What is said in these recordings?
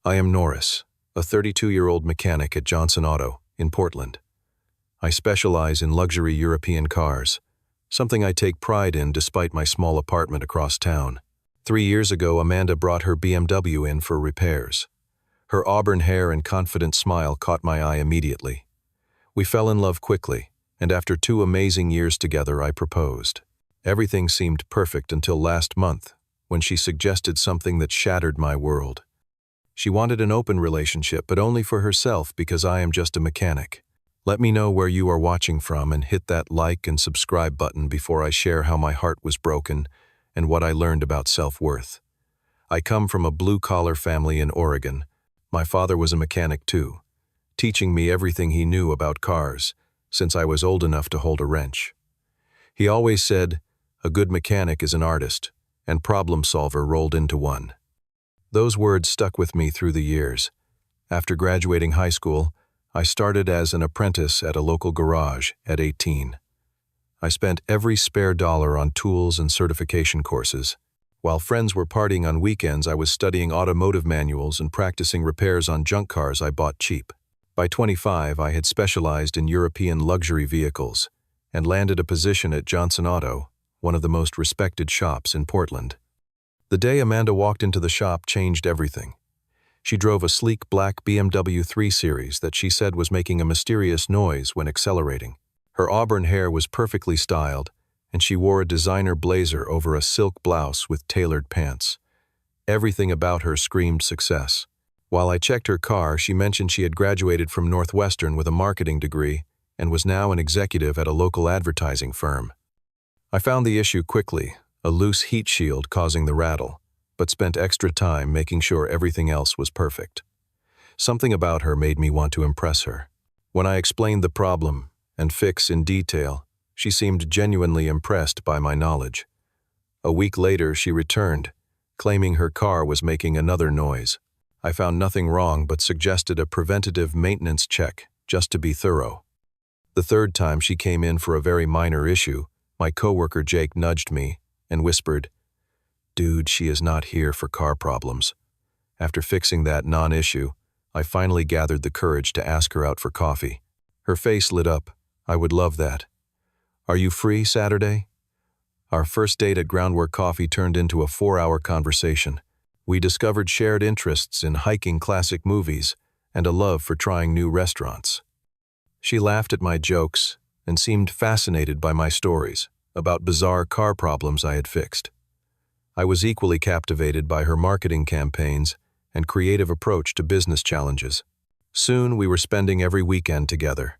I am Norris, a 32-year-old mechanic at Johnson Auto in Portland. I specialize in luxury European cars, something I take pride in despite my small apartment across town. 3 years ago, Amanda brought her BMW in for repairs. Her auburn hair and confident smile caught my eye immediately. We fell in love quickly, and after 2 amazing years together, I proposed. Everything seemed perfect until last month, when she suggested something that shattered my world. She wanted an open relationship, but only for herself because I am just a mechanic. Let me know where you are watching from and hit that like and subscribe button before I share how my heart was broken and what I learned about self-worth. I come from a blue-collar family in Oregon. My father was a mechanic too, teaching me everything he knew about cars since I was old enough to hold a wrench. He always said, "A good mechanic is an artist," and problem solver rolled into one. Those words stuck with me through the years. After graduating high school, I started as an apprentice at a local garage at 18. I spent every spare dollar on tools and certification courses. While friends were partying on weekends, I was studying automotive manuals and practicing repairs on junk cars I bought cheap. By 25, I had specialized in European luxury vehicles and landed a position at Johnson Auto, one of the most respected shops in Portland. The day Amanda walked into the shop changed everything. She drove a sleek black BMW 3 Series that she said was making a mysterious noise when accelerating. Her auburn hair was perfectly styled, and she wore a designer blazer over a silk blouse with tailored pants. Everything about her screamed success. While I checked her car, she mentioned she had graduated from Northwestern with a marketing degree and was now an executive at a local advertising firm. I found the issue quickly, a loose heat shield causing the rattle, but spent extra time making sure everything else was perfect. Something about her made me want to impress her. When I explained the problem and fix in detail, she seemed genuinely impressed by my knowledge. A week later, she returned, claiming her car was making another noise. I found nothing wrong but suggested a preventative maintenance check just to be thorough. The third time she came in for a very minor issue, my coworker Jake nudged me and whispered, "Dude, she is not here for car problems." After fixing that non-issue, I finally gathered the courage to ask her out for coffee. Her face lit up. "I would love that. Are you free Saturday?" Our first date at Groundwork Coffee turned into a 4-hour conversation. We discovered shared interests in hiking classic movies and a love for trying new restaurants. She laughed at my jokes and seemed fascinated by my stories about bizarre car problems I had fixed. I was equally captivated by her marketing campaigns and creative approach to business challenges. Soon we were spending every weekend together.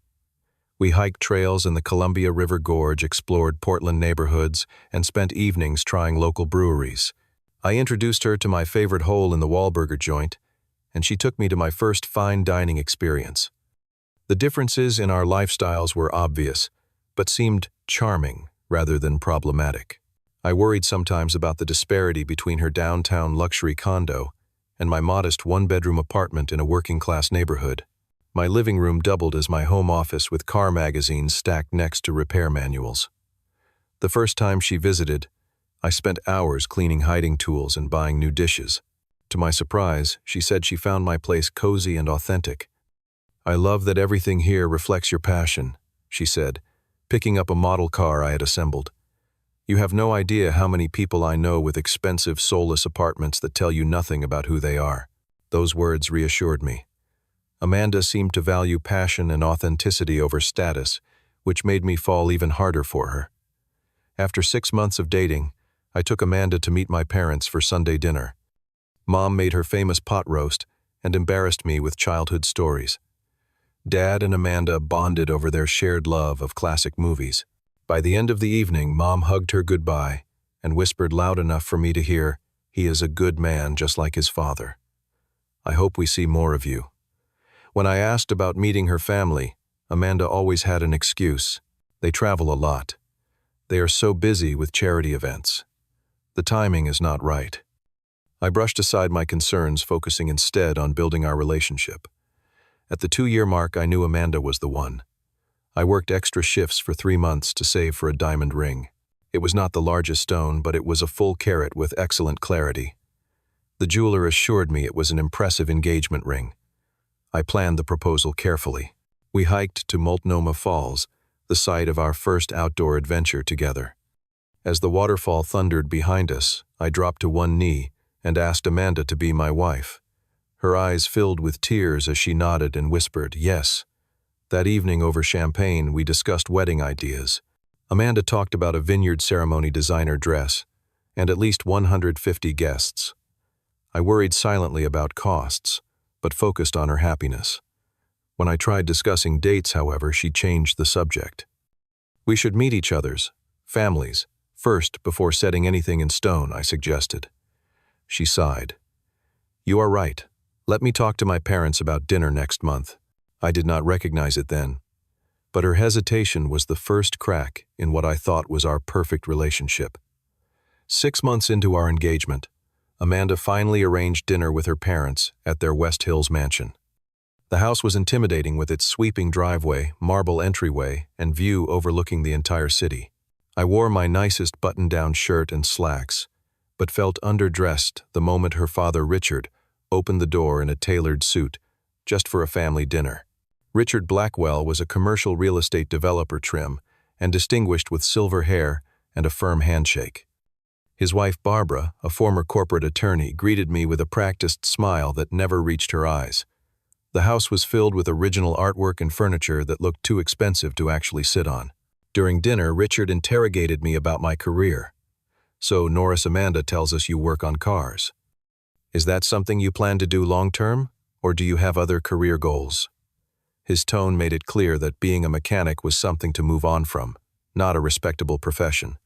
We hiked trails in the Columbia River Gorge, explored Portland neighborhoods, and spent evenings trying local breweries. I introduced her to my favorite hole in the Wahlburger joint, and she took me to my first fine dining experience. The differences in our lifestyles were obvious, but seemed charming rather than problematic. I worried sometimes about the disparity between her downtown luxury condo and my modest 1-bedroom apartment in a working-class neighborhood. My living room doubled as my home office with car magazines stacked next to repair manuals. The first time she visited, I spent hours cleaning hiding tools and buying new dishes. To my surprise, she said she found my place cozy and authentic. "I love that everything here reflects your passion," she said, picking up a model car I had assembled. "You have no idea how many people I know with expensive, soulless apartments that tell you nothing about who they are." Those words reassured me. Amanda seemed to value passion and authenticity over status, which made me fall even harder for her. After 6 months of dating, I took Amanda to meet my parents for Sunday dinner. Mom made her famous pot roast and embarrassed me with childhood stories. Dad and Amanda bonded over their shared love of classic movies. By the end of the evening, Mom hugged her goodbye and whispered loud enough for me to hear, "He is a good man just like his father. I hope we see more of you." When I asked about meeting her family, Amanda always had an excuse. "They travel a lot. They are so busy with charity events. The timing is not right." I brushed aside my concerns, focusing instead on building our relationship. At the 2-year mark, I knew Amanda was the one. I worked extra shifts for 3 months to save for a diamond ring. It was not the largest stone, but it was a full carat with excellent clarity. The jeweler assured me it was an impressive engagement ring. I planned the proposal carefully. We hiked to Multnomah Falls, the site of our first outdoor adventure together. As the waterfall thundered behind us, I dropped to one knee and asked Amanda to be my wife. Her eyes filled with tears as she nodded and whispered, "Yes." That evening over champagne, we discussed wedding ideas. Amanda talked about a vineyard ceremony designer dress and at least 150 guests. I worried silently about costs, but focused on her happiness. When I tried discussing dates, however, she changed the subject. "We should meet each other's families first before setting anything in stone," I suggested. She sighed. "You are right. Let me talk to my parents about dinner next month." I did not recognize it then, but her hesitation was the first crack in what I thought was our perfect relationship. 6 months into our engagement, Amanda finally arranged dinner with her parents at their West Hills mansion. The house was intimidating with its sweeping driveway, marble entryway, and view overlooking the entire city. I wore my nicest button-down shirt and slacks, but felt underdressed the moment her father, Richard, opened the door in a tailored suit, just for a family dinner. Richard Blackwell was a commercial real estate developer trim and distinguished with silver hair and a firm handshake. His wife Barbara, a former corporate attorney, greeted me with a practiced smile that never reached her eyes. The house was filled with original artwork and furniture that looked too expensive to actually sit on. During dinner, Richard interrogated me about my career. "So Norris, Amanda tells us you work on cars. Is that something you plan to do long-term, or do you have other career goals?" His tone made it clear that being a mechanic was something to move on from, not a respectable profession.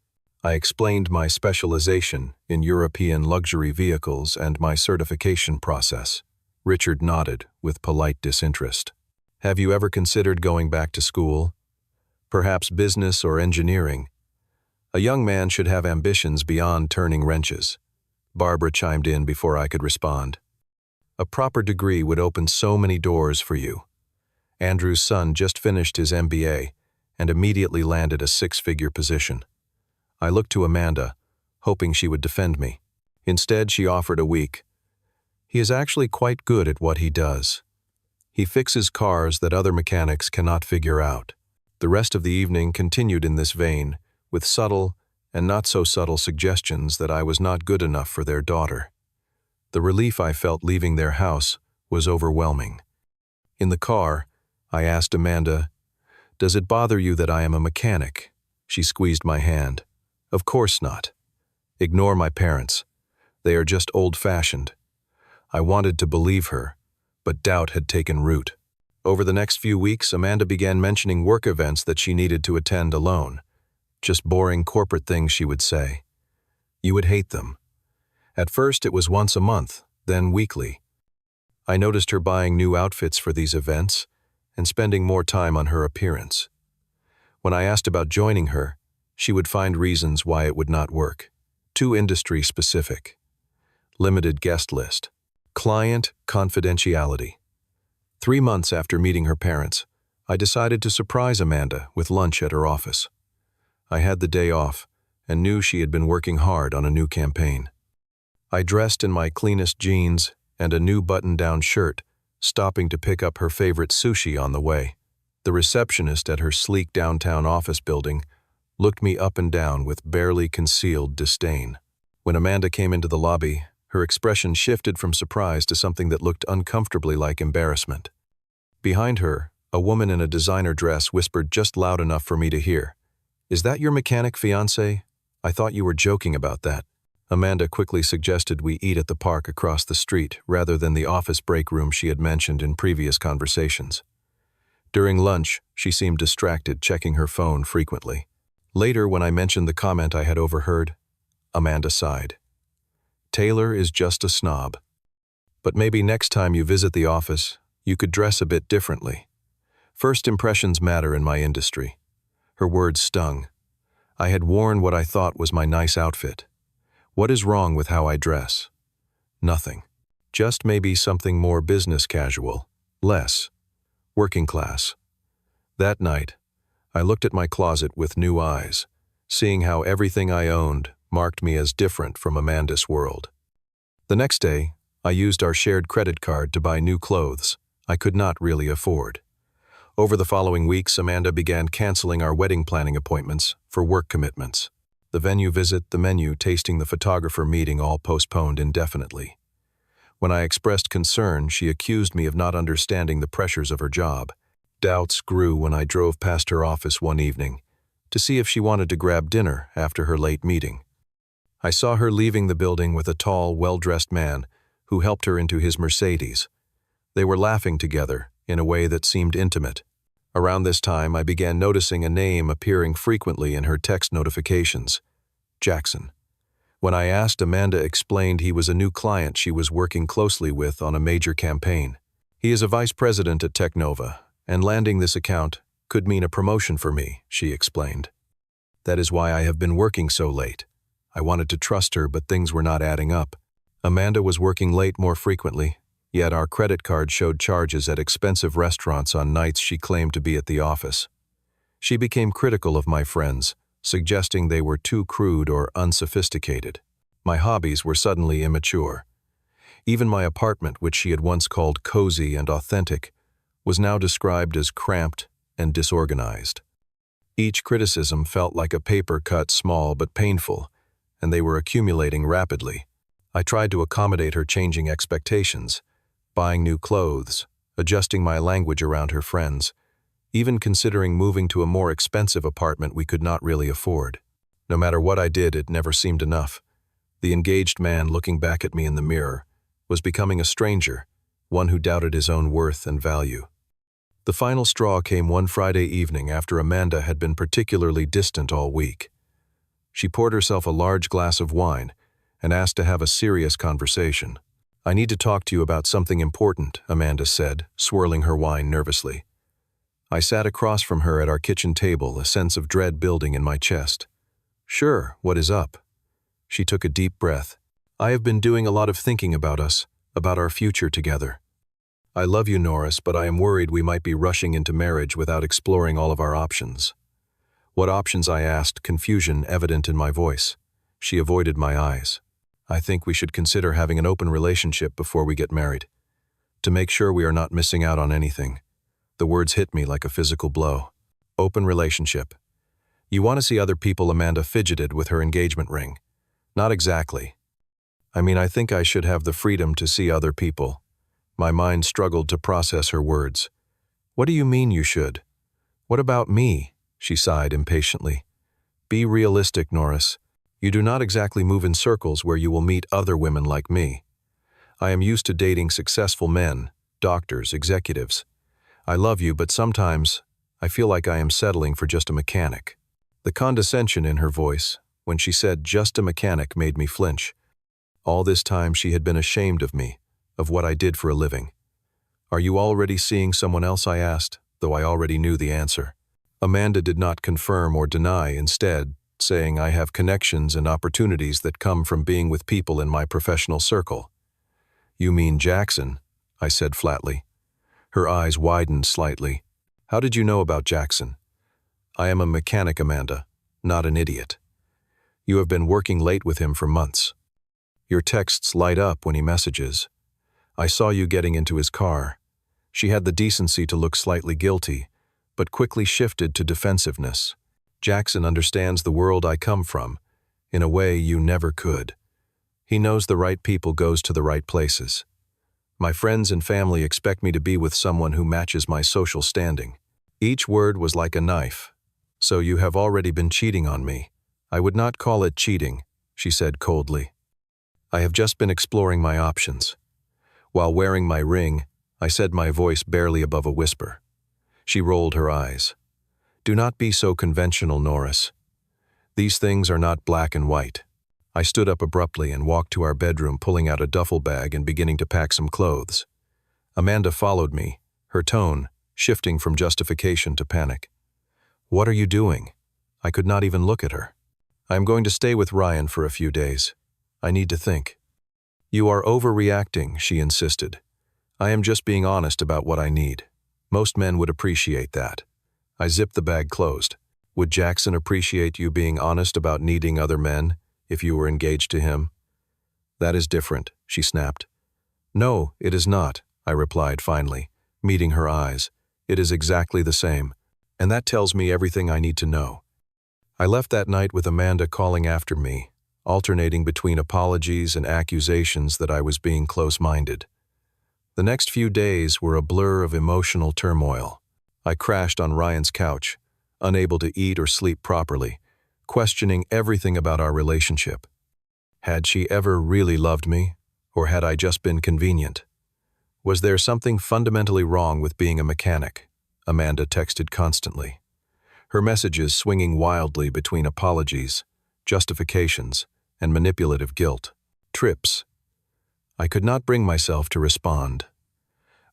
I explained my specialization in European luxury vehicles and my certification process. Richard nodded with polite disinterest. "Have you ever considered going back to school? Perhaps business or engineering? A young man should have ambitions beyond turning wrenches." Barbara chimed in before I could respond. "A proper degree would open so many doors for you. Andrew's son just finished his MBA and immediately landed a 6-figure position." I looked to Amanda, hoping she would defend me. Instead, she offered a week. "He is actually quite good at what he does. He fixes cars that other mechanics cannot figure out." The rest of the evening continued in this vein, with subtle and not-so-subtle suggestions that I was not good enough for their daughter. The relief I felt leaving their house was overwhelming. In the car, I asked Amanda, "Does it bother you that I am a mechanic?" She squeezed my hand. "Of course not. Ignore my parents. They are just old-fashioned." I wanted to believe her, but doubt had taken root. Over the next few weeks, Amanda began mentioning work events that she needed to attend alone. Just boring corporate things, she would say. "You would hate them." At first, it was once a month, then weekly. I noticed her buying new outfits for these events and spending more time on her appearance. When I asked about joining her, she would find reasons why it would not work. Too industry-specific. Limited guest list. Client confidentiality. 3 months after meeting her parents, I decided to surprise Amanda with lunch at her office. I had the day off and knew she had been working hard on a new campaign. I dressed in my cleanest jeans and a new button-down shirt, stopping to pick up her favorite sushi on the way. The receptionist at her sleek downtown office building looked me up and down with barely concealed disdain. When Amanda came into the lobby, her expression shifted from surprise to something that looked uncomfortably like embarrassment. Behind her, a woman in a designer dress whispered just loud enough for me to hear, "Is that your mechanic, fiancé? I thought you were joking about that." Amanda quickly suggested we eat at the park across the street rather than the office break room she had mentioned in previous conversations. During lunch, she seemed distracted, checking her phone frequently. Later, when I mentioned the comment I had overheard, Amanda sighed. "Taylor is just a snob. But maybe next time you visit the office, you could dress a bit differently. First impressions matter in my industry." Her words stung. I had worn what I thought was my nice outfit. What is wrong with how I dress? Nothing. Just maybe something more business casual, less working class. That night, I looked at my closet with new eyes, seeing how everything I owned marked me as different from Amanda's world. The next day, I used our shared credit card to buy new clothes I could not really afford. Over the following weeks, Amanda began canceling our wedding planning appointments for work commitments. The venue visit, the menu tasting, the photographer meeting all postponed indefinitely. When I expressed concern, she accused me of not understanding the pressures of her job. Doubts grew when I drove past her office one evening to see if she wanted to grab dinner after her late meeting. I saw her leaving the building with a tall, well-dressed man who helped her into his Mercedes. They were laughing together in a way that seemed intimate. Around this time, I began noticing a name appearing frequently in her text notifications: Jackson. When I asked, Amanda explained he was a new client she was working closely with on a major campaign. He is a vice president at Technova, and landing this account could mean a promotion for me, she explained. That is why I have been working so late. I wanted to trust her, but things were not adding up. Amanda was working late more frequently, yet our credit card showed charges at expensive restaurants on nights she claimed to be at the office. She became critical of my friends, suggesting they were too crude or unsophisticated. My hobbies were suddenly immature. Even my apartment, which she had once called cozy and authentic, was now described as cramped and disorganized. Each criticism felt like a paper cut small but painful, and they were accumulating rapidly. I tried to accommodate her changing expectations, buying new clothes, adjusting my language around her friends, even considering moving to a more expensive apartment we could not really afford. No matter what I did, it never seemed enough. The engaged man looking back at me in the mirror was becoming a stranger, one who doubted his own worth and value. The final straw came one Friday evening after Amanda had been particularly distant all week. She poured herself a large glass of wine and asked to have a serious conversation. "I need to talk to you about something important," Amanda said, swirling her wine nervously. I sat across from her at our kitchen table, a sense of dread building in my chest. "Sure, what is up?" She took a deep breath. "I have been doing a lot of thinking about us, about our future together. I love you, Norris, but I am worried we might be rushing into marriage without exploring all of our options." "What options?" I asked, confusion evident in my voice. She avoided my eyes. "I think we should consider having an open relationship before we get married, to make sure we are not missing out on anything." The words hit me like a physical blow. Open relationship. "You want to see other people?" Amanda fidgeted with her engagement ring. "Not exactly. I mean, I think I should have the freedom to see other people." My mind struggled to process her words. "What do you mean you should? What about me?" She sighed impatiently. "Be realistic, Norris. You do not exactly move in circles where you will meet other women like me. I am used to dating successful men, doctors, executives. I love you, but sometimes I feel like I am settling for just a mechanic." The condescension in her voice, when she said just a mechanic, made me flinch. All this time she had been ashamed of me, of what I did for a living. "Are you already seeing someone else?" I asked, though I already knew the answer. Amanda did not confirm or deny, instead saying, "I have connections and opportunities that come from being with people in my professional circle." "You mean Jackson?" I said flatly. Her eyes widened slightly. "How did you know about Jackson?" "I am a mechanic, Amanda, not an idiot. You have been working late with him for months. Your texts light up when he messages. I saw you getting into his car." She had the decency to look slightly guilty, but quickly shifted to defensiveness. "Jackson understands the world I come from, in a way you never could. He knows the right people goes to the right places. My friends and family expect me to be with someone who matches my social standing." Each word was like a knife. "So you have already been cheating on me." "I would not call it cheating," she said coldly. "I have just been exploring my options." While wearing my ring, I said, my voice barely above a whisper. She rolled her eyes. "Do not be so conventional, Norris. These things are not black and white." I stood up abruptly and walked to our bedroom, pulling out a duffel bag and beginning to pack some clothes. Amanda followed me, her tone shifting from justification to panic. "What are you doing?" I could not even look at her. "I am going to stay with Ryan for a few days. I need to think." "You are overreacting," she insisted. "I am just being honest about what I need. Most men would appreciate that." I zipped the bag closed. "Would Jackson appreciate you being honest about needing other men if you were engaged to him?" "That is different," she snapped. No, it is not, I replied finally, meeting her eyes. It is exactly the same, and that tells me everything I need to know. I left that night with Amanda calling after me, alternating between apologies and accusations that I was being close-minded. The next few days were a blur of emotional turmoil. I crashed on Ryan's couch, unable to eat or sleep properly, questioning everything about our relationship. Had she ever really loved me, or had I just been convenient? Was there something fundamentally wrong with being a mechanic? Amanda texted constantly, her messages swinging wildly between apologies, justifications, and manipulative guilt. Trips. I could not bring myself to respond.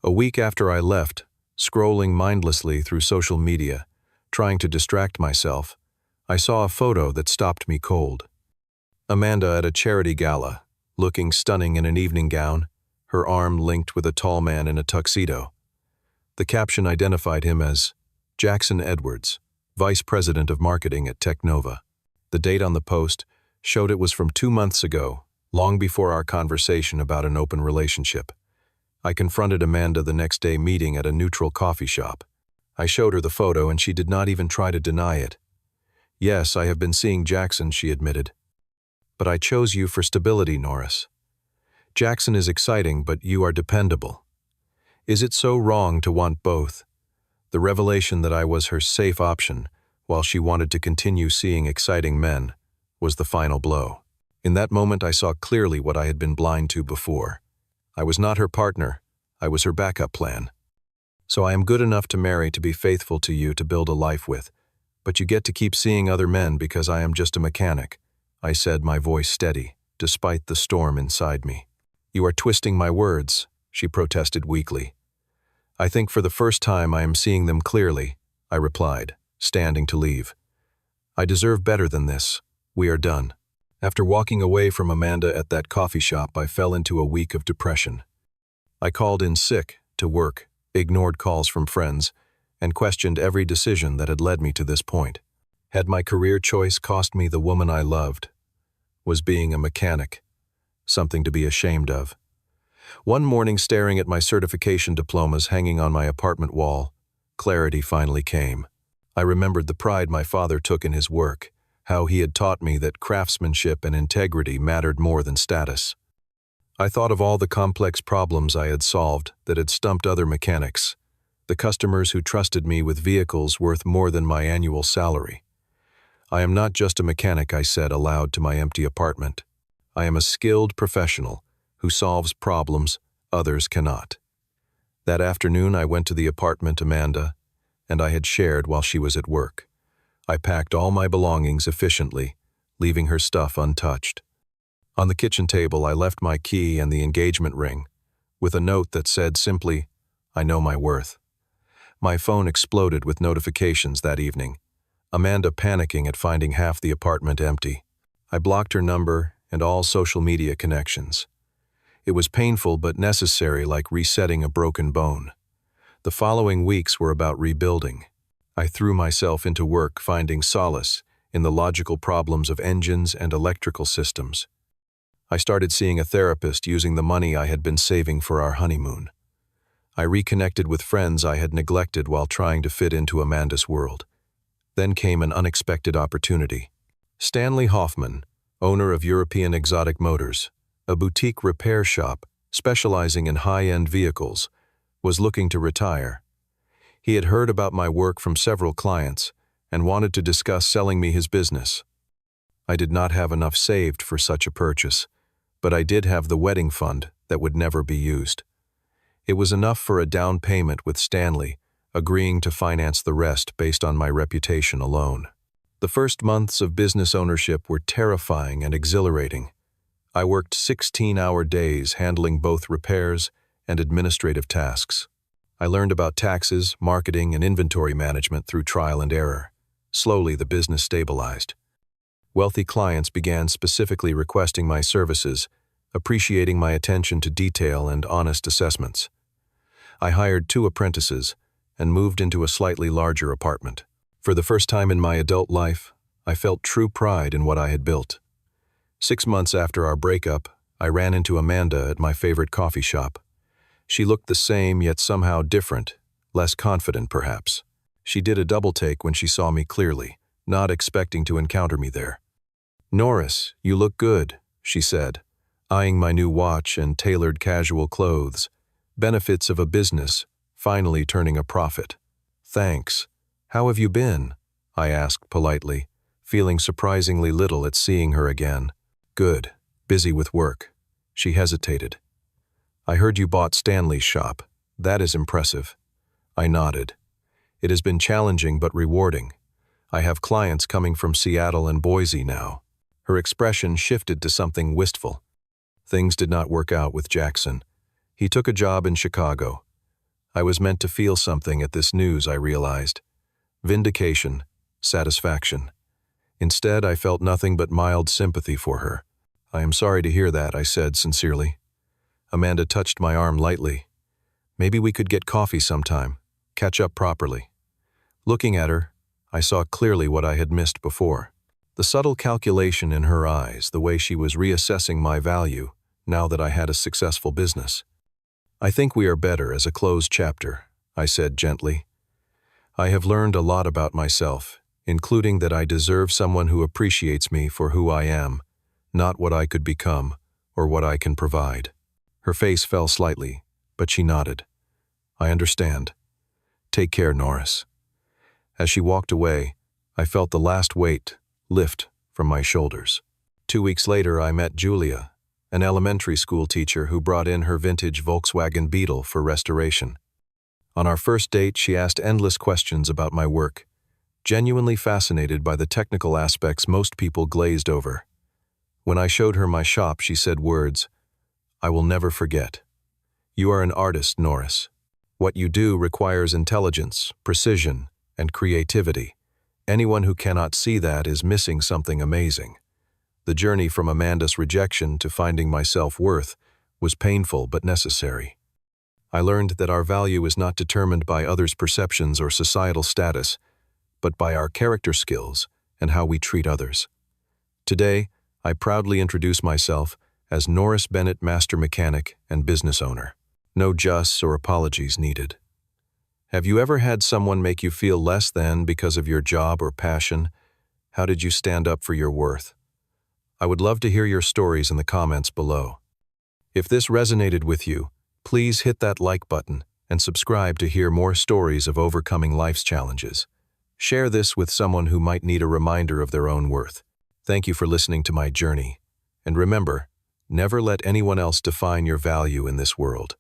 A week after I left, scrolling mindlessly through social media, trying to distract myself, I saw a photo that stopped me cold. Amanda at a charity gala, looking stunning in an evening gown, her arm linked with a tall man in a tuxedo. The caption identified him as Jackson Edwards, Vice President of Marketing at Technova. The date on the post showed it was from 2 months ago, long before our conversation about an open relationship. I confronted Amanda the next day meeting at a neutral coffee shop. I showed her the photo and she did not even try to deny it. Yes, I have been seeing Jackson, she admitted. But I chose you for stability, Norris. Jackson is exciting, but you are dependable. Is it so wrong to want both? The revelation that I was her safe option, while she wanted to continue seeing exciting men, was the final blow. In that moment I saw clearly what I had been blind to before. I was not her partner, I was her backup plan. So I am good enough to marry to be faithful to you to build a life with, but you get to keep seeing other men because I am just a mechanic, I said, my voice steady, despite the storm inside me. You are twisting my words, she protested weakly. I think for the first time I am seeing them clearly, I replied, standing to leave. I deserve better than this. We are done. After walking away from Amanda at that coffee shop, I fell into a week of depression. I called in sick to work, ignored calls from friends, and questioned every decision that had led me to this point. Had my career choice cost me the woman I loved? Was being a mechanic something to be ashamed of? One morning, staring at my certification diplomas hanging on my apartment wall, clarity finally came. I remembered the pride my father took in his work, how he had taught me that craftsmanship and integrity mattered more than status. I thought of all the complex problems I had solved that had stumped other mechanics, the customers who trusted me with vehicles worth more than my annual salary. I am not just a mechanic, I said aloud to my empty apartment. I am a skilled professional who solves problems others cannot. That afternoon I went to the apartment Amanda and I had shared while she was at work. I packed all my belongings efficiently, leaving her stuff untouched. On the kitchen table I left my key and the engagement ring, with a note that said simply, I know my worth. My phone exploded with notifications that evening, Amanda panicking at finding half the apartment empty. I blocked her number and all social media connections. It was painful but necessary, like resetting a broken bone. The following weeks were about rebuilding. I threw myself into work, finding solace in the logical problems of engines and electrical systems. I started seeing a therapist using the money I had been saving for our honeymoon. I reconnected with friends I had neglected while trying to fit into Amanda's world. Then came an unexpected opportunity. Stanley Hoffman, owner of European Exotic Motors, a boutique repair shop specializing in high-end vehicles, was looking to retire. He had heard about my work from several clients and wanted to discuss selling me his business. I did not have enough saved for such a purchase, but I did have the wedding fund that would never be used. It was enough for a down payment, with Stanley agreeing to finance the rest based on my reputation alone. The first months of business ownership were terrifying and exhilarating. I worked 16-hour days handling both repairs and administrative tasks. I learned about taxes, marketing, and inventory management through trial and error. Slowly, the business stabilized. Wealthy clients began specifically requesting my services, appreciating my attention to detail and honest assessments. I hired 2 apprentices and moved into a slightly larger apartment. For the first time in my adult life, I felt true pride in what I had built. 6 months after our breakup, I ran into Amanda at my favorite coffee shop. She looked the same, yet somehow different, less confident perhaps. She did a double take when she saw me clearly, not expecting to encounter me there. "Norris, you look good," she said, eyeing my new watch and tailored casual clothes. Benefits of a business, finally turning a profit. "Thanks. How have you been?" I asked politely, feeling surprisingly little at seeing her again. "Good. Busy with work." She hesitated. "I heard you bought Stanley's shop. That is impressive." I nodded. "It has been challenging but rewarding. I have clients coming from Seattle and Boise now." Her expression shifted to something wistful. "Things did not work out with Jackson. He took a job in Chicago." I was meant to feel something at this news, I realized. Vindication, satisfaction. Instead, I felt nothing but mild sympathy for her. "I am sorry to hear that," I said sincerely. Amanda touched my arm lightly. "Maybe we could get coffee sometime, catch up properly." Looking at her, I saw clearly what I had missed before. The subtle calculation in her eyes, the way she was reassessing my value now that I had a successful business. "I think we are better as a closed chapter," I said gently. "I have learned a lot about myself, including that I deserve someone who appreciates me for who I am, not what I could become or what I can provide." Her face fell slightly, but she nodded. "I understand. Take care, Norris." As she walked away, I felt the last weight lift from my shoulders. 2 weeks later, I met Julia, an elementary school teacher who brought in her vintage Volkswagen Beetle for restoration. On our first date, she asked endless questions about my work, genuinely fascinated by the technical aspects most people glazed over. When I showed her my shop, she said words I will never forget. "You are an artist, Norris. What you do requires intelligence, precision, and creativity. Anyone who cannot see that is missing something amazing." The journey from Amanda's rejection to finding my self-worth was painful but necessary. I learned that our value is not determined by others' perceptions or societal status, but by our character skills and how we treat others. Today, I proudly introduce myself as Norris Bennett, master mechanic and business owner. No justs or apologies needed. Have you ever had someone make you feel less than because of your job or passion? How did you stand up for your worth? I would love to hear your stories in the comments below. If this resonated with you, please hit that like button and subscribe to hear more stories of overcoming life's challenges. Share this with someone who might need a reminder of their own worth. Thank you for listening to my journey. And remember, never let anyone else define your value in this world.